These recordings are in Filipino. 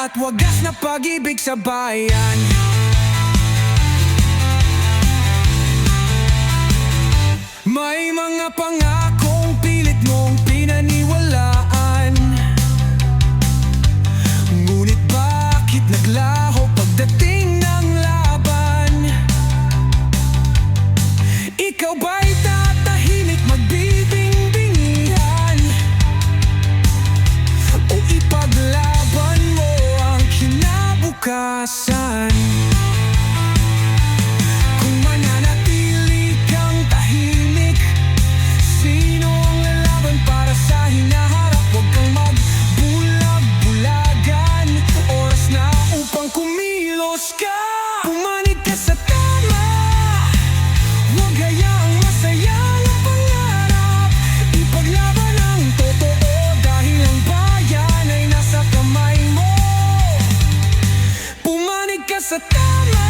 at wagas na pag-ibig sa bayan. May mga pangakong pilit mong pinaniwalaan, ngunit bakit naglaho pagdating ng laban? Ikaw ba'y tatahimik magbibingbingihan, o ipaglaban mo ang kinabukasan? Kung mananatili kang tahimik, sino ang lalaban para sa hinaharap? Huwag kang magbulag-bulagan, oras na upang kumilos ka. Pumanig ka sa tama, huwag hayaang masayang ang pangarap. Ipaglaban ang totoo dahil ang bayan ay nasa kamay mo. Pumanig ka sa tama,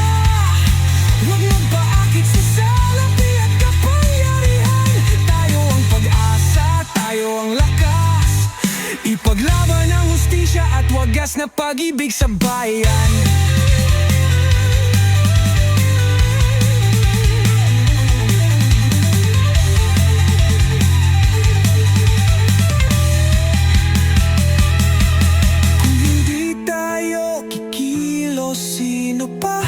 huwag magpaakit sa salapi at kapangyarihan. Tayo ang pag-asa, tayo ang lakas. Ipaglaban ang hustisya at wagas na pag-ibig sa bayan. Kung hindi tayo kikilos, sino pa?